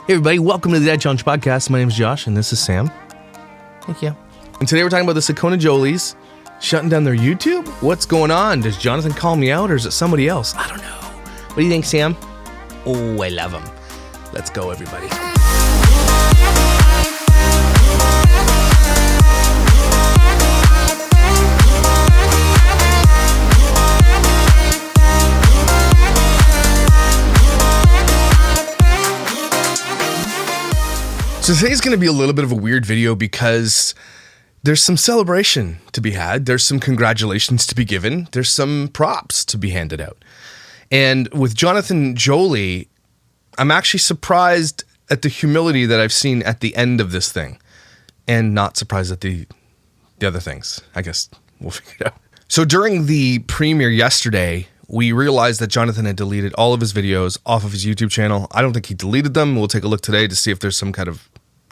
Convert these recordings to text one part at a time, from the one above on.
Hey everybody, welcome to the Dad Challenge Podcast. My name is Josh and this is Sam. Thank you. And today we're talking about the Saccone Jolys shutting down their YouTube. What's going on? Does Jonathan call me out or is it somebody else? I don't know. What do you think, Sam? Oh, I love him. Let's go, everybody. So today's going to be a little bit of a weird video because there's some celebration to be had. There's some congratulations to be given. There's some props to be handed out. And with Jonathan Joly, I'm actually surprised at the humility that I've seen at the end of this thing and not surprised at the other things. I guess we'll figure it out. So during the premiere yesterday, we realized that Jonathan had deleted all of his videos off of his YouTube channel. I don't think he deleted them. We'll take a look today to see if there's some kind of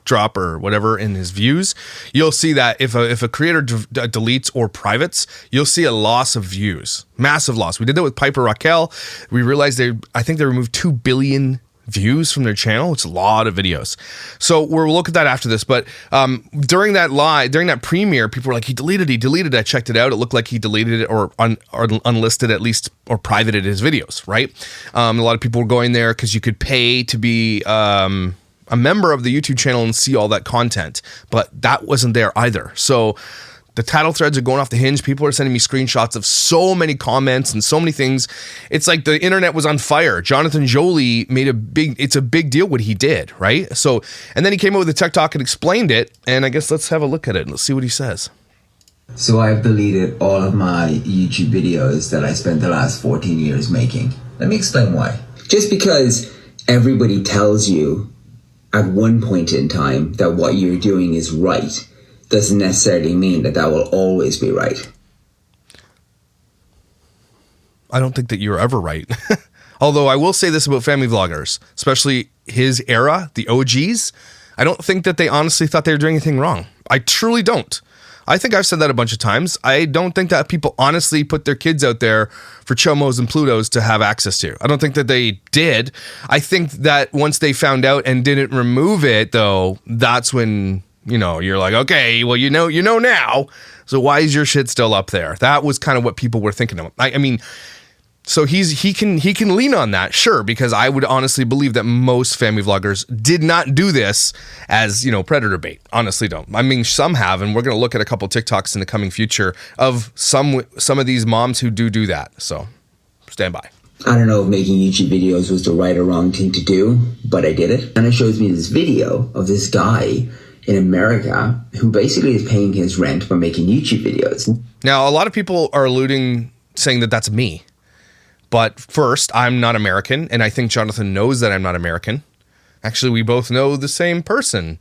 drop or whatever in his views. You'll see that if a creator deletes or privates, you'll see a loss of views, massive loss. We did that with Piper Raquel. We realized I think they removed 2 billion views from their channel. It's a lot of videos. So we'll look at that after this. But during that premiere, people were like, he deleted it. I checked it out. It looked like he deleted it or unlisted at least or privated his videos, right? A lot of people were going there because you could pay to be a member of the YouTube channel and see all that content, but that wasn't there either. So the title threads are going off the hinge. People are sending me screenshots of so many comments and so many things. It's like the internet was on fire. Jonathan Joly made it's a big deal what he did, right? So, and then he came out with a Tik Tok and explained it, and I guess let's have a look at it and let's see what he says. So I've deleted all of my YouTube videos that I spent the last 14 years making. Let me explain why. Just because everybody tells you at one point in time that what you're doing is right doesn't necessarily mean that that will always be right. I don't think that you're ever right. Although I will say this about family vloggers, especially his era, the OGs. I don't think that they honestly thought they were doing anything wrong. I truly don't. I think I've said that a bunch of times. I don't think that people honestly put their kids out there for Chomos and Plutos to have access to. I don't think that they did. I think that once they found out and didn't remove it, though, that's when, you're like, okay, well, you know now. So why is your shit still up there? That was kind of what people were thinking of. I mean, so he can lean on that, sure, because I would honestly believe that most family vloggers did not do this as, predator bait. Honestly don't. I mean, some have, and we're going to look at a couple TikToks in the coming future of some of these moms who do that. So stand by. I don't know if making YouTube videos was the right or wrong thing to do, but I did it. And it shows me this video of this guy in America who basically is paying his rent by making YouTube videos. Now, a lot of people are saying that that's me. But first, I'm not American, and I think Jonathan knows that I'm not American. Actually, we both know the same person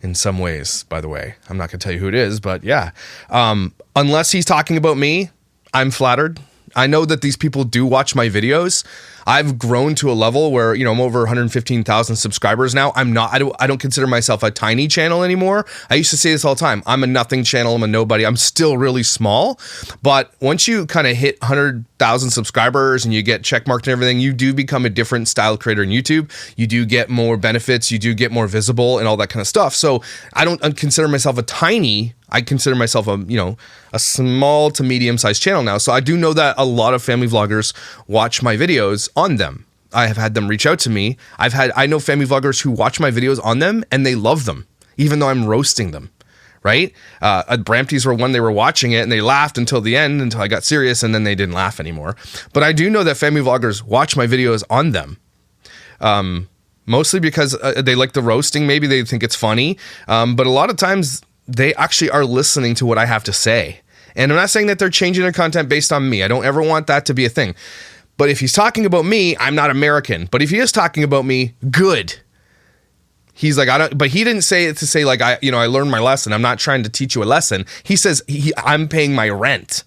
in some ways, by the way. I'm not going to tell you who it is, but yeah. Unless he's talking about me, I'm flattered. I know that these people do watch my videos. I've grown to a level where, I'm over 115,000 subscribers now. I don't consider myself a tiny channel anymore. I used to say this all the time. I'm a nothing channel. I'm a nobody. I'm still really small. But once you kind of hit 100,000 subscribers and you get checkmarked and everything, you do become a different style creator in YouTube. You do get more benefits. You do get more visible and all that kind of stuff. So I don't consider myself a tiny. I consider myself a small to medium-sized channel now. So I do know that a lot of family vloggers watch my videos on them. I have had them reach out to me. I know family vloggers who watch my videos on them and they love them, even though I'm roasting them, right? Brampties were one, they were watching it and they laughed until the end, until I got serious, and then they didn't laugh anymore. But I do know that family vloggers watch my videos on them. Mostly because they like the roasting, maybe they think it's funny. But a lot of times they actually are listening to what I have to say. And I'm not saying that they're changing their content based on me. I don't ever want that to be a thing. But if he's talking about me, I'm not American. But if he is talking about me, good. He's like, but he didn't say it to say like, I learned my lesson. I'm not trying to teach you a lesson. He says I'm paying my rent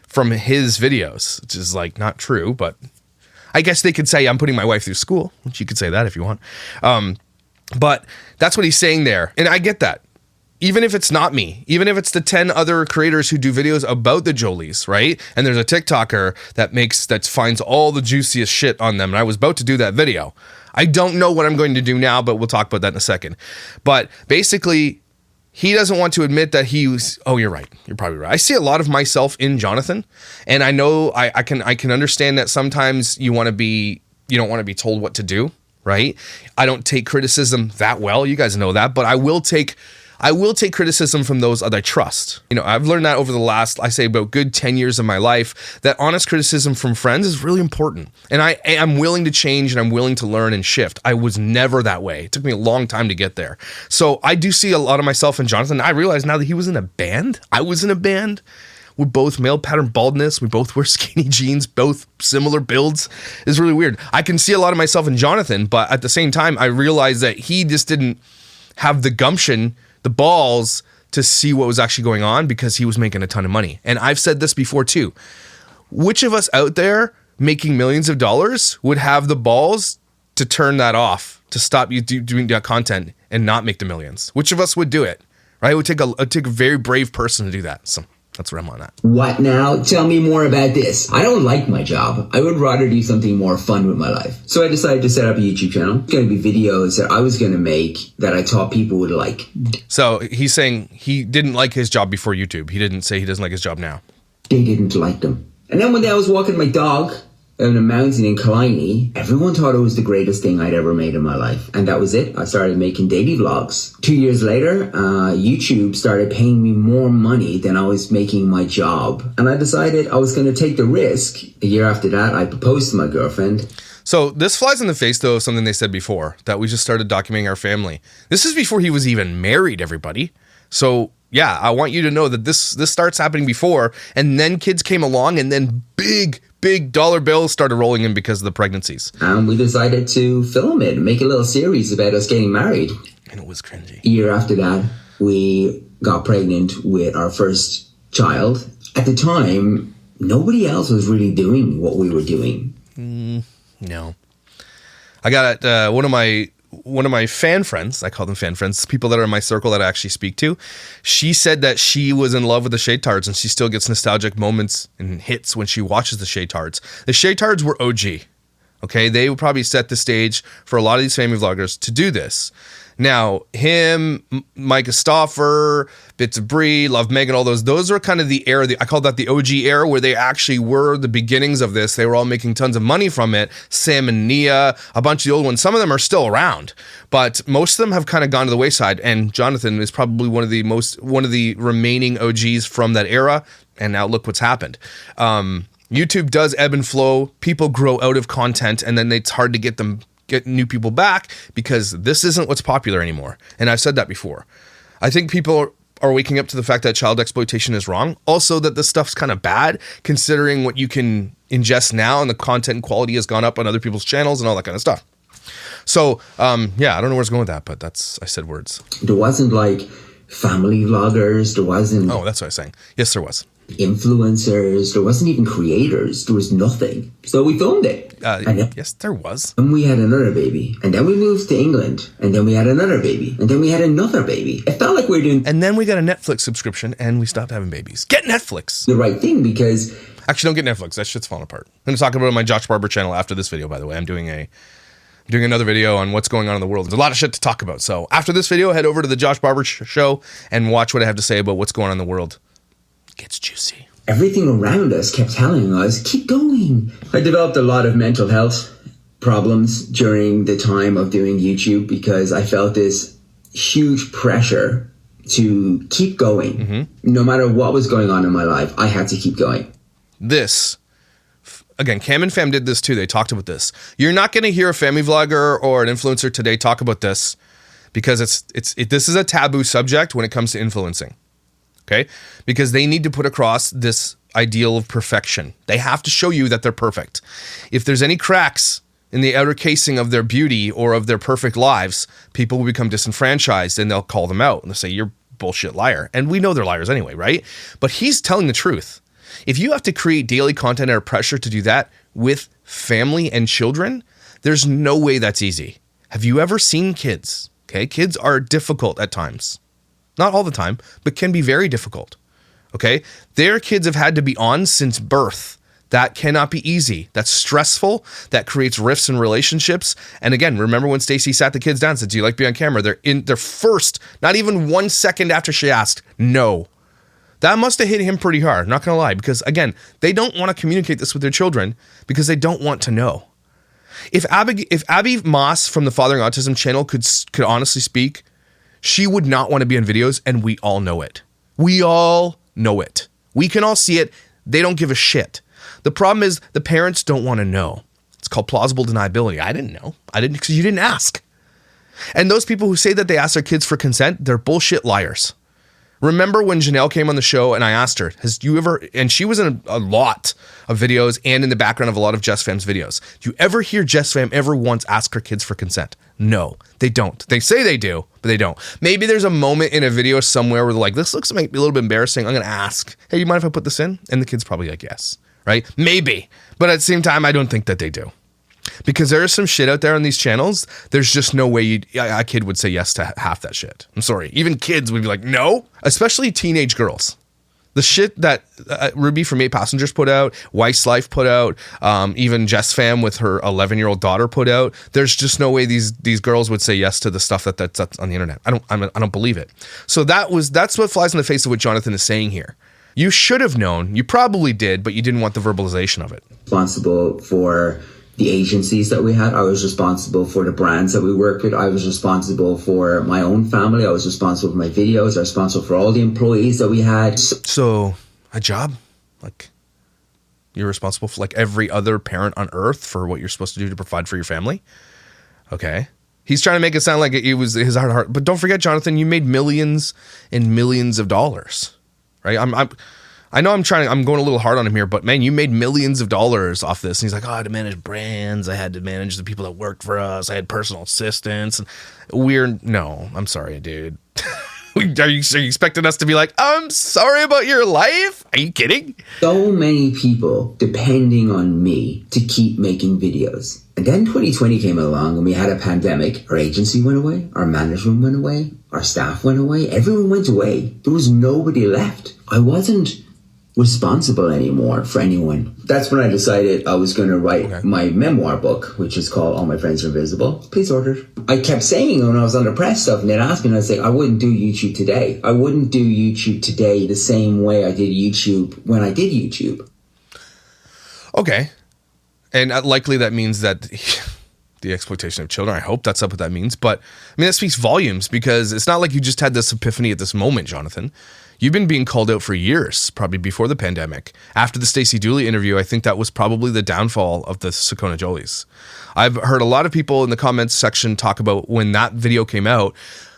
from his videos, which is like not true, but I guess they could say I'm putting my wife through school, which you could say that if you want. But that's what he's saying there. And I get that. Even if it's not me, even if it's the 10 other creators who do videos about the Jolys, right? And there's a TikToker that finds all the juiciest shit on them. And I was about to do that video. I don't know what I'm going to do now, but we'll talk about that in a second. But basically, he doesn't want to admit that he was, oh, you're right. You're probably right. I see a lot of myself in Jonathan, and I know I can understand that sometimes you don't want to be told what to do, right? I don't take criticism that well. You guys know that, but I will take criticism from those that I trust. I've learned that over the last, I say, about good 10 years of my life, that honest criticism from friends is really important. And I'm willing to change, and I'm willing to learn and shift. I was never that way. It took me a long time to get there. So I do see a lot of myself in Jonathan. I realize now that he was in a band. I was in a band. We're both male pattern baldness. We both wear skinny jeans, both similar builds. It's really weird. I can see a lot of myself in Jonathan, but at the same time, I realized that he just didn't have the gumption, the balls to see what was actually going on, because he was making a ton of money. And I've said this before too. Which of us out there making millions of dollars would have the balls to turn that off, to stop you doing that content and not make the millions? Which of us would do it? Right? It would take a very brave person to do that. So that's where I'm on that. What now? Tell me more about this. I don't like my job. I would rather do something more fun with my life. So I decided to set up a YouTube channel. It's going to be videos that I was going to make that I thought people would like. So he's saying he didn't like his job before YouTube. He didn't say he doesn't like his job now. They didn't like them. And then one day I was walking my dog on a mountain in Killiney, everyone thought it was the greatest thing I'd ever made in my life. And that was it. I started making daily vlogs. 2 years later, YouTube started paying me more money than I was making my job. And I decided I was going to take the risk. A year after that, I proposed to my girlfriend. So this flies in the face, though, of something they said before, that we just started documenting our family. This is before he was even married, everybody. So yeah, I want you to know that this starts happening before, and then kids came along, and then big dollar bills started rolling in because of the pregnancies. And we decided to film it and make a little series about us getting married. And it was cringy. A year after that, we got pregnant with our first child. At the time, nobody else was really doing what we were doing. No. I got one of my fan friends, I call them fan friends, people that are in my circle that I actually speak to. She said that she was in love with the Shaytards, and she still gets nostalgic moments and hits when she watches the Shaytards. The Shaytards were OG. Okay, they would probably set the stage for a lot of these family vloggers to do this. Now, him, Mike Stoffer, Bits of Brie, Love Megan, all those are kind of the era, I call that the OG era, where they actually were the beginnings of this. They were all making tons of money from it. Sam and Nia, a bunch of the old ones. Some of them are still around, but most of them have kind of gone to the wayside. And Jonathan is probably one of the remaining OGs from that era. And now look what's happened. YouTube does ebb and flow. People grow out of content, and then it's hard to get new people back because this isn't what's popular anymore. And I've said that before. I think people are waking up to the fact that child exploitation is wrong. Also that this stuff's kind of bad considering what you can ingest now, and the content quality has gone up on other people's channels and all that kind of stuff. So, yeah, I don't know where it's going with that, but I said words. There wasn't like family vloggers. There wasn't... Oh, that's what I was saying. Yes, there was. Influencers. There wasn't even creators. There was nothing. So we filmed it. Yes, there was. And we had another baby. And then we moved to England. And then we had another baby. And then we had another baby. It felt like we were doing... And then we got a Netflix subscription and we stopped having babies. Get Netflix! The right thing, because... Actually, don't get Netflix. That shit's falling apart. I'm going to talk about it on my Josh Barbour channel after this video, by the way. I'm doing another video on what's going on in the world. There's a lot of shit to talk about. So after this video, head over to the Josh Barbour show and watch what I have to say about what's going on in the world. It gets juicy. Everything around us kept telling us, keep going. I developed a lot of mental health problems during the time of doing YouTube because I felt this huge pressure to keep going. Mm-hmm. No matter what was going on in my life, I had to keep going. This, again, Cam and Fam did this too. They talked about this. You're not going to hear a family vlogger or an influencer today talk about this because this is a taboo subject when it comes to influencing. Okay? Because they need to put across this ideal of perfection. They have to show you that they're perfect. If there's any cracks in the outer casing of their beauty or of their perfect lives, people will become disenfranchised and they'll call them out and they'll say, you're a bullshit liar. And we know they're liars anyway, right? But he's telling the truth. If you have to create daily content under pressure to do that with family and children, there's no way that's easy. Have you ever seen kids? Okay, kids are difficult at times. Not all the time, but can be very difficult. Okay? Their kids have had to be on since birth. That cannot be easy. That's stressful. That creates rifts in relationships. And again, remember when Stacey sat the kids down and said, do you like being on camera? They're in their first, not even 1 second after she asked, no. That must have hit him pretty hard, not gonna lie, because again, they don't want to communicate this with their children because they don't want to know. If Abby Moss from the Fathering Autism channel could honestly speak, she would not want to be on videos, and we all know it. We all know it. We can all see it. They don't give a shit. The problem is the parents don't want to know. It's called plausible deniability. I didn't know. I didn't because you didn't ask. And those people who say that they ask their kids for consent, they're bullshit liars. Remember when Janelle came on the show and I asked her, has you ever, and she was in a lot of videos and in the background of a lot of Jess Fam's videos. Do you ever hear Jess Fam ever once ask her kids for consent? No, they don't. They say they do, but they don't. Maybe there's a moment in a video somewhere where they're like, this looks like a little bit embarrassing. I'm going to ask, hey, you mind if I put this in? And the kid's probably like, yes, right? Maybe. But at the same time, I don't think that they do. Because there is some shit out there on these channels. There's just no way a kid would say yes to half that shit. I'm sorry. Even kids would be like, no. Especially teenage girls. The shit that Ruby from 8 Passengers put out, Weiss Life put out, even Jess Fam with her 11-year-old daughter put out. There's just no way these girls would say yes to the stuff that's on the internet. I don't believe it. So that's what flies in the face of what Jonathan is saying here. You should have known. You probably did, but you didn't want the verbalization of it. Responsible for the agencies that we had. I was responsible for the brands that we worked with. I was responsible for my own family. I was responsible for my videos. I was responsible for all the employees that we had. So a job, like you're responsible for like every other parent on earth for what you're supposed to do to provide for your family. Okay. He's trying to make it sound like it was his heart. But don't forget, Jonathan, you made millions and millions of dollars, right? I know I'm going a little hard on him here, but man, you made millions of dollars off this. And he's like, oh, I had to manage brands. I had to manage the people that worked for us. I had personal assistants. No, I'm sorry, dude. Are you expecting us to be like, I'm sorry about your life? Are you kidding? So many people depending on me to keep making videos. And then 2020 came along and we had a pandemic. Our agency went away. Our management went away. Our staff went away. Everyone went away. There was nobody left. I wasn't responsible anymore for anyone. That's when I decided I was going to write my memoir book, which is called All My Friends Are Invisible. Please order. I kept saying when I was on the press stuff and they'd ask me and I'd say, I wouldn't do YouTube today. I wouldn't do YouTube today the same way I did YouTube when I did YouTube. Okay. And likely that means that the exploitation of children, I hope that's what that means. But I mean, that speaks volumes because it's not like you just had this epiphany at this moment, Jonathan. You've been being called out for years, probably before the pandemic. After the Stacey Dooley interview, I think that was probably the downfall of the Saccone Jolys. I've heard a lot of people in the comments section talk about when that video came out,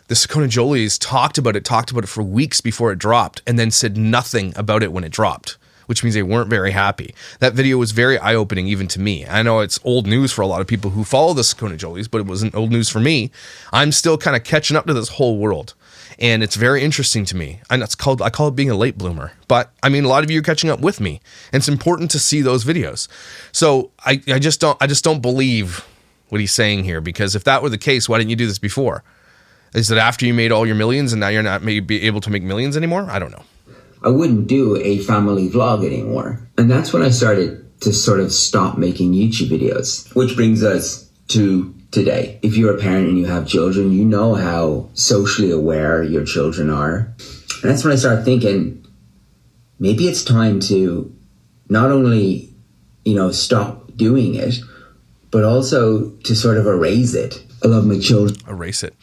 the Saccone Jolys talked about it for weeks before it dropped and then said nothing about it when it dropped, which means they weren't very happy. That video was very eye-opening even to me. I know it's old news for a lot of people who follow the Saccone Jolys, but it wasn't old news for me. I'm still kind of catching up to this whole world. And it's very interesting to me. And I call it being a late bloomer. But I mean, a lot of you are catching up with me. And it's important to see those videos. So I just don't believe what he's saying here, because if that were the case, why didn't you do this before? Is it after you made all your millions and now you're not maybe able to make millions anymore? I don't know. I wouldn't do a family vlog anymore. And that's when I started to sort of stop making YouTube videos, which brings us to today. If you're a parent and you have children, you know how socially aware your children are. And that's when I started thinking, maybe it's time to not only, stop doing it, but also to sort of erase it. I love my children. Erase it.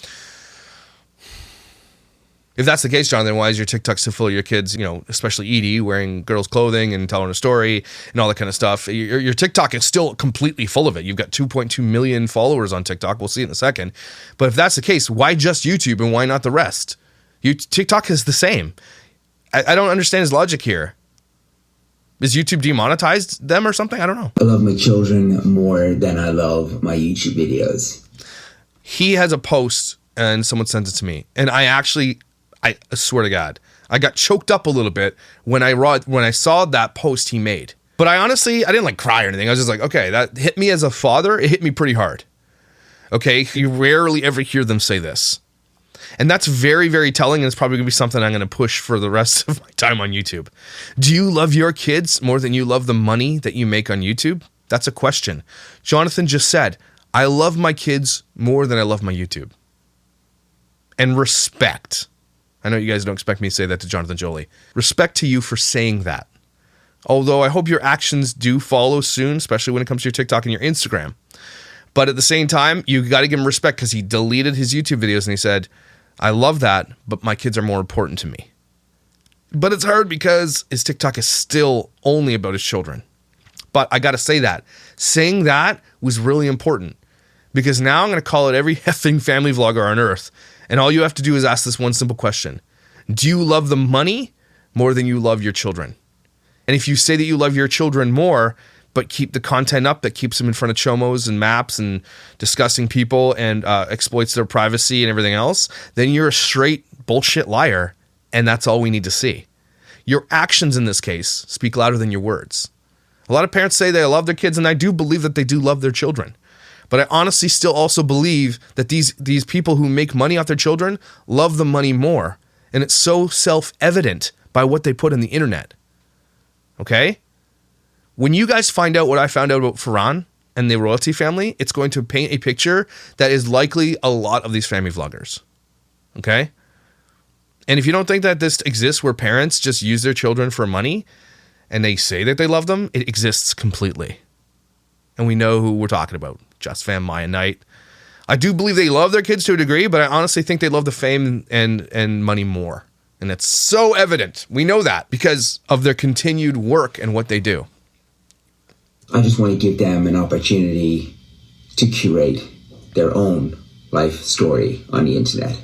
If that's the case, John, then why is your TikTok still full of your kids, especially Edie, wearing girls' clothing and telling a story and all that kind of stuff? Your TikTok is still completely full of it. You've got 2.2 million followers on TikTok. We'll see in a second. But if that's the case, why just YouTube and why not the rest? TikTok is the same. I don't understand his logic here. Is YouTube demonetized them or something? I don't know. I love my children more than I love my YouTube videos. He has a post and someone sent it to me. And I swear to God, I got choked up a little bit when I saw that post he made. But I didn't cry or anything. I was just like, okay, that hit me as a father. It hit me pretty hard. Okay, you rarely ever hear them say this. And that's very, very telling, and it's probably going to be something I'm going to push for the rest of my time on YouTube. Do you love your kids more than you love the money that you make on YouTube? That's a question. Jonathan just said, I love my kids more than I love my YouTube. And respect. I know you guys don't expect me to say that to Jonathan Jolys. Respect to you for saying that. Although I hope your actions do follow soon, especially when it comes to your TikTok and your Instagram. But at the same time, you got to give him respect because he deleted his YouTube videos and he said, I love that, but my kids are more important to me. But it's hard because his TikTok is still only about his children. But I got to say that. Saying that was really important because now I'm going to call it every effing family vlogger on earth. And all you have to do is ask this one simple question. Do you love the money more than you love your children? And if you say that you love your children more, but keep the content up that keeps them in front of chomos and maps and discussing people and exploits their privacy and everything else, then you're a straight bullshit liar, and that's all we need to see. Your actions in this case speak louder than your words. A lot of parents say they love their kids, and I do believe that they do love their children. But I honestly still also believe that these people who make money off their children love the money more. And it's so self-evident by what they put on the internet. Okay? When you guys find out what I found out about Farhan and the royalty family, it's going to paint a picture that is likely a lot of these family vloggers. Okay? And if you don't think that this exists where parents just use their children for money and they say that they love them, it exists completely. And we know who we're talking about. Just Fam, Maya Knight. I do believe they love their kids to a degree, but I honestly think they love the fame and money more. And it's so evident. We know that because of their continued work and what they do. I just want to give them an opportunity to curate their own life story on the internet.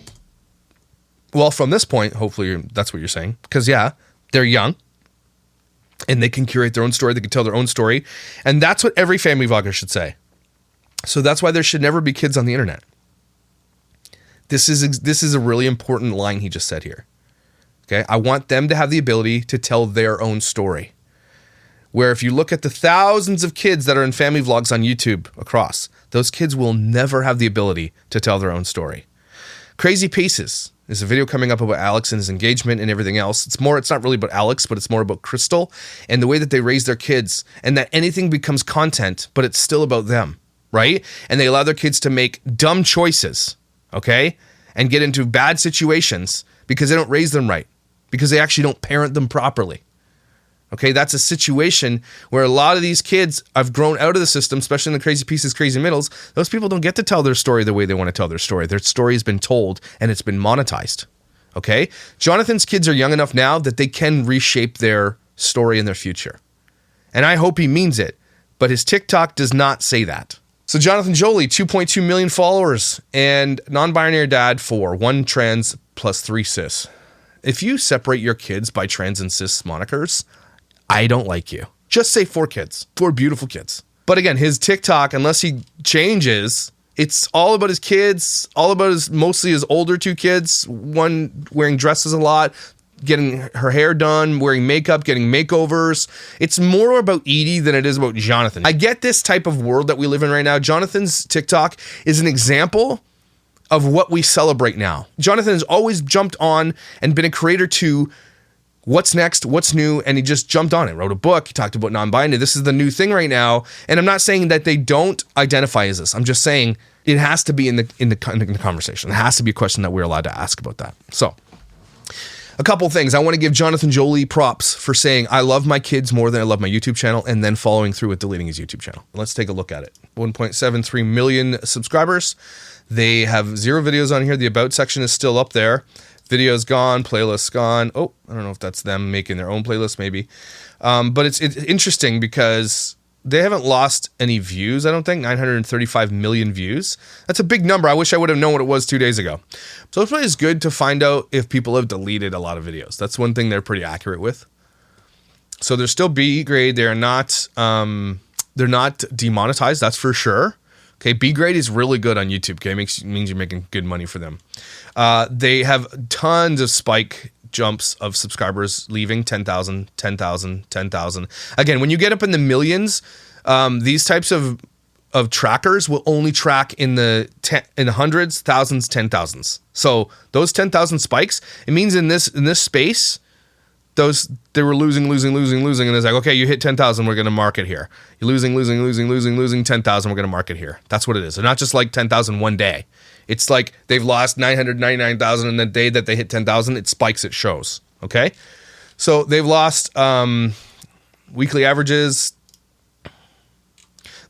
Well, from this point, hopefully that's what you're saying. Because, yeah, they're young. And they can curate their own story. They can tell their own story. And that's what every family vlogger should say. So that's why there should never be kids on the internet. This is a really important line he just said here. Okay, I want them to have the ability to tell their own story. Where if you look at the thousands of kids that are in family vlogs on YouTube across, those kids will never have the ability to tell their own story. Crazy Paces is a video coming up about Alex and his engagement and everything else. It's not really about Alex, but it's more about Crystal and the way that they raise their kids and that anything becomes content, but it's still about them, right? And they allow their kids to make dumb choices, okay? And get into bad situations because they don't raise them right, because they actually don't parent them properly. Okay, that's a situation where a lot of these kids have grown out of the system, especially in the Crazy Pieces, Crazy Middles. Those people don't get to tell their story the way they want to tell their story. Their story has been told and it's been monetized. Okay, Jonathan's kids are young enough now that they can reshape their story in their future. And I hope he means it, but his TikTok does not say that. So Jonathan Jolys, 2.2 million followers and non-binary dad 4, 1 trans plus 3 cis. If you separate your kids by trans and cis monikers, I don't like you. Just say 4 kids, 4 beautiful kids. But again, his TikTok, unless he changes, it's all about his kids, all about mostly his older 2 kids, one wearing dresses a lot, getting her hair done, wearing makeup, getting makeovers. It's more about Edie than it is about Jonathan. I get this type of world that we live in right now. Jonathan's TikTok is an example of what we celebrate now. Jonathan has always jumped on and been a creator to what's next, what's new, and he just jumped on it, wrote a book, he talked about non-binary. This is the new thing right now, and I'm not saying that they don't identify as this. I'm just saying it has to be in the conversation. It has to be a question that we're allowed to ask about that. So, a couple things. I want to give Jonathan Jolys props for saying, I love my kids more than I love my YouTube channel, and then following through with deleting his YouTube channel. Let's take a look at it. 1.73 million subscribers. They have 0 videos on here. The About section is still up there. Videos gone, playlists gone. Oh, I don't know if that's them making their own playlist, maybe. But it's interesting because they haven't lost any views, I don't think. 935 million views. That's a big number. I wish I would have known what it was 2 days ago. So it's always good to find out if people have deleted a lot of videos. That's one thing they're pretty accurate with. So they're still B grade. They're not demonetized, that's for sure. Okay, B grade is really good on YouTube. Okay, means you're making good money for them. They have tons of spike jumps of subscribers leaving, 10,000, 10,000, 10,000. Again, when you get up in the millions, these types of of trackers will only track in the hundreds, thousands, 10,000s. So those 10,000 spikes, it means in this space, they were losing, and it's like, okay, you hit 10,000, we're gonna mark it here. You're losing 10,000, we're gonna mark it here. That's what it is. They're not just like 10,000 one day. It's like they've lost 999,000, and the day that they hit 10,000, it spikes, it shows. Okay, so they've lost weekly averages.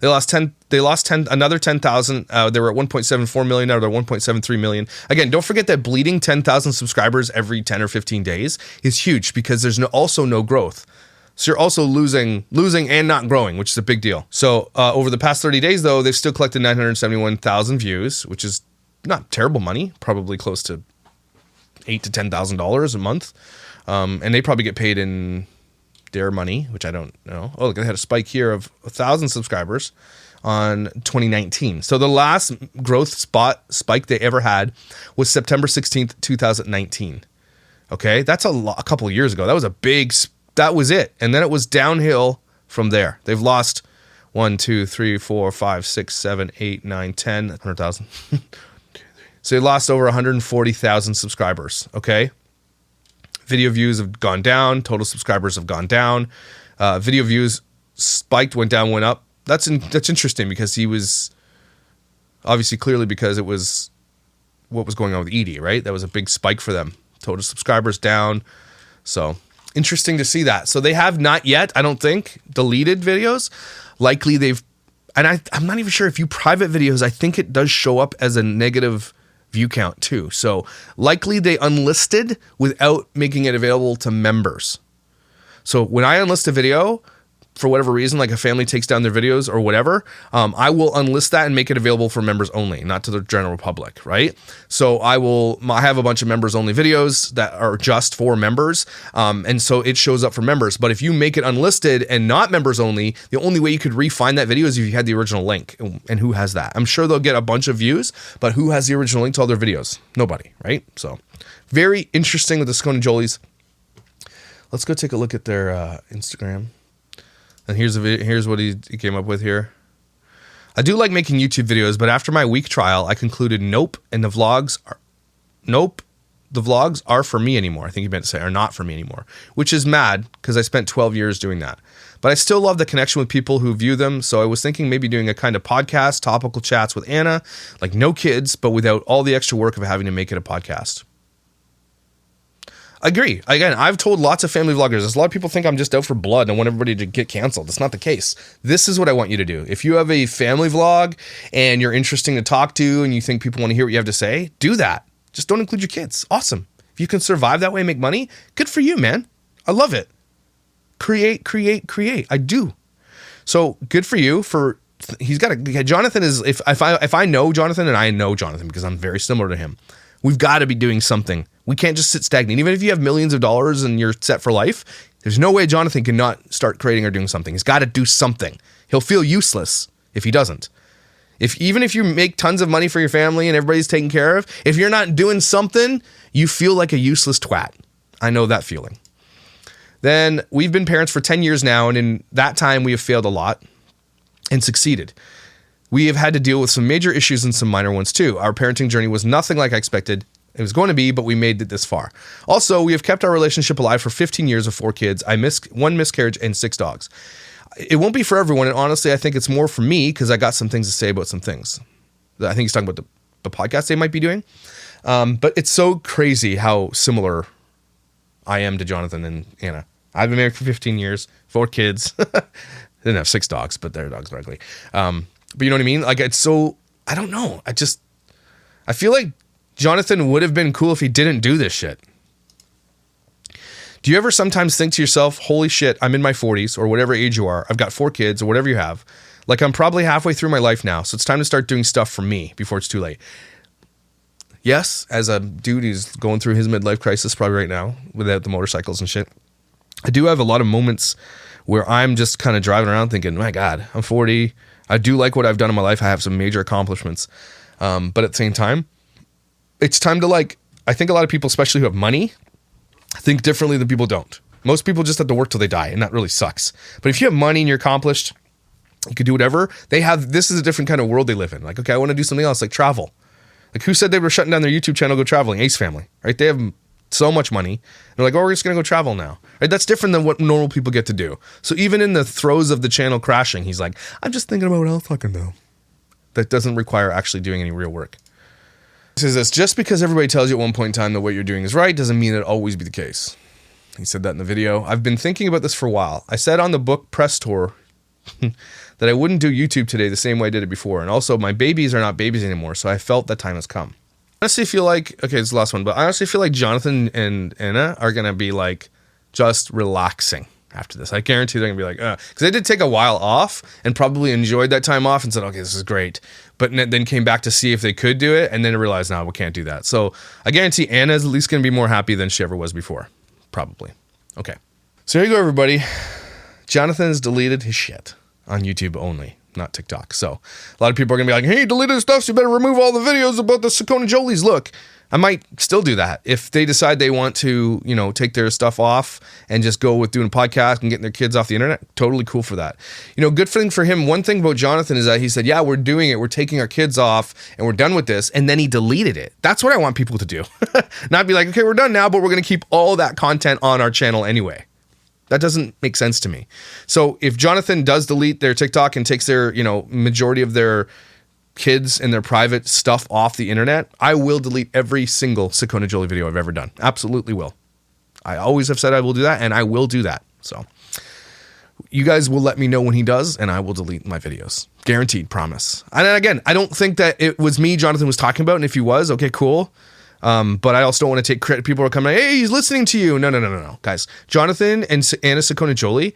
They lost another 10,000. They were at 1.74 million. Now they're 1.73 million. Again, don't forget that bleeding 10,000 subscribers every 10 or 15 days is huge because there's also no growth. So you're also losing and not growing, which is a big deal. So over the past 30 days, though, they've still collected 971,000 views, which is not terrible money, probably close to $8,000 to $10,000 a month. And they probably get paid in their money, which I don't know. Oh, look, they had a spike here of 1,000 subscribers on 2019. So the last growth spike they ever had was September 16th, 2019. Okay, that's a couple of years ago. That was it. And then it was downhill from there. They've lost 1, 2, 3, 4, 5, 6, 7, 8, 9, 10, 100,000. So they lost over 140,000 subscribers. Okay. Video views have gone down. Total subscribers have gone down. Video views spiked, went down, went up. That's interesting because he was obviously clearly because it was what was going on with Edie, right? That was a big spike for them. Total subscribers down. So interesting to see that. So they have not yet, I don't think, deleted videos. Likely they've, and I'm not even sure if you private videos, I think it does show up as a negative view count too. So likely they unlisted without making it available to members. So when I unlist a video, for whatever reason, like a family takes down their videos or whatever, I will unlist that and make it available for members only, not to the general public, right? So I have a bunch of members only videos that are just for members. And so it shows up for members. But if you make it unlisted and not members only, the only way you could re-find that video is if you had the original link. And who has that? I'm sure they'll get a bunch of views, but who has the original link to all their videos? Nobody, right? So very interesting with the Saccone Jolys. Let's go take a look at their Instagram. And here's what he came up with here. I do like making YouTube videos, but after my week trial, I concluded the vlogs are for me anymore. I think he meant to say are not for me anymore, which is mad because I spent 12 years doing that. But I still love the connection with people who view them. So I was thinking maybe doing a kind of podcast, topical chats with Anna, like no kids, but without all the extra work of having to make it a podcast. I agree. Again, I've told lots of family vloggers, a lot of people think I'm just out for blood and I want everybody to get canceled. That's not the case. This is what I want you to do. If you have a family vlog and you're interesting to talk to and you think people want to hear what you have to say, do that. Just don't include your kids. Awesome. If you can survive that way and make money, good for you, man. I love it. Create. I do. So good for you. Jonathan is, if I know Jonathan, and I know Jonathan because I'm very similar to him, we've got to be doing something. We can't just sit stagnant. Even if you have millions of dollars and you're set for life, there's no way Jonathan can not start creating or doing something. He's got to do something. He'll feel useless if he doesn't. Even if you make tons of money for your family and everybody's taken care of, if you're not doing something, you feel like a useless twat. I know that feeling. Then we've been parents for 10 years now, and in that time we have failed a lot and succeeded. We have had to deal with some major issues and some minor ones too. Our parenting journey was nothing like I expected it was going to be, but we made it this far. Also, we have kept our relationship alive for 15 years of 4 kids. I missed 1 miscarriage and 6 dogs. It won't be for everyone, and honestly, I think it's more for me because I got some things to say about some things. I think he's talking about the podcast they might be doing. But it's so crazy how similar I am to Jonathan and Anna. I've been married for 15 years, 4 kids. They didn't have 6 dogs, but they're dogs, directly. But you know what I mean? Like, it's so, I don't know. I feel like Jonathan would have been cool if he didn't do this shit. Do you ever sometimes think to yourself, holy shit, I'm in my 40s or whatever age you are. I've got 4 kids or whatever you have. Like, I'm probably halfway through my life now. So it's time to start doing stuff for me before it's too late. Yes, as a dude who's going through his midlife crisis probably right now without the motorcycles and shit, I do have a lot of moments where I'm just kind of driving around thinking, my God, I'm 40. I do like what I've done in my life. I have some major accomplishments. But at the same time, it's time to, like, I think a lot of people, especially who have money, think differently than people don't. Most people just have to work till they die, and that really sucks. But if you have money and you're accomplished, You could do whatever. This is a different kind of world they live in. Like, okay, I want to do something else, like travel. Like, who said they were shutting down their YouTube channel, go traveling? Ace Family, right? They have so much money. They're like, oh, we're just going to go travel now. Right? That's different than what normal people get to do. So even in the throes of the channel crashing, he's like, I'm just thinking about what else I can do. That doesn't require actually doing any real work. He says this, just because everybody tells you at one point in time that what you're doing is right doesn't mean it'll always be the case. He said that in the video. I've been thinking about this for a while. I said on the book press tour that I wouldn't do YouTube today the same way I did it before. And also, my babies are not babies anymore, so I felt that time has come. I honestly feel like, okay, it's the last one, but I honestly feel like Jonathan and Anna are going to be like just relaxing after this. I guarantee they're going to be like, because they did take a while off and probably enjoyed that time off and said, okay, this is great. But then came back to see if they could do it and then realized, no, we can't do that. So I guarantee Anna's at least going to be more happy than she ever was before. Probably. Okay. So here you go, everybody. Jonathan's deleted his shit on YouTube only, not TikTok. So a lot of people are going to be like, hey, deleted his stuff, so you better remove all the videos about the Saccone Jolys. Look, I might still do that. If they decide they want to, you know, take their stuff off and just go with doing a podcast and getting their kids off the internet, totally cool for that. You know, good thing for him. One thing about Jonathan is that he said, yeah, we're doing it. We're taking our kids off and we're done with this. And then he deleted it. That's what I want people to do. Not be like, okay, we're done now, but we're going to keep all that content on our channel anyway. That doesn't make sense to me. So if Jonathan does delete their TikTok and takes their, you know, majority of their kids and their private stuff off the internet, I will delete every single Saccone Jolys video I've ever done. Absolutely will. I always have said I will do that, and I will do that. So you guys will let me know when he does, and I will delete my videos. Guaranteed, promise. And again, I don't think that it was me Jonathan was talking about, and if he was, okay, cool. But I also don't want to take credit. People are coming, hey, he's listening to you. No. Guys, Jonathan and Anna Saccone Jolys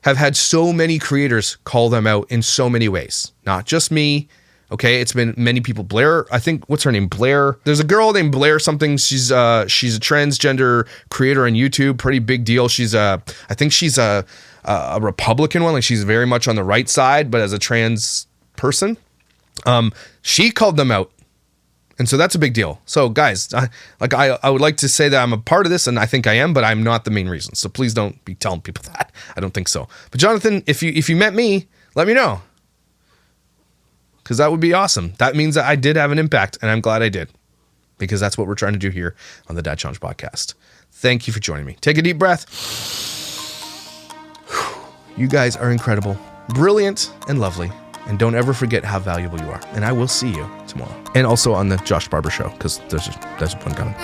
have had so many creators call them out in so many ways. Not just me. Okay, it's been many people. Blair, I think, what's her name? Blair. There's a girl named Blair something. She's a transgender creator on YouTube. Pretty big deal. I think she's a Republican one. Like, she's very much on the right side, but as a trans person, she called them out. And so that's a big deal. So guys, I would like to say that I'm a part of this, and I think I am, but I'm not the main reason. So please don't be telling people that. I don't think so. But Jonathan, if you met me, let me know. Because that would be awesome. That means that I did have an impact, and I'm glad I did. Because that's what we're trying to do here on the Dad Challenge podcast. Thank you for joining me. Take a deep breath. You guys are incredible, brilliant, and lovely. And don't ever forget how valuable you are. And I will see you tomorrow. And also on the Josh Barbour show, because there's one coming.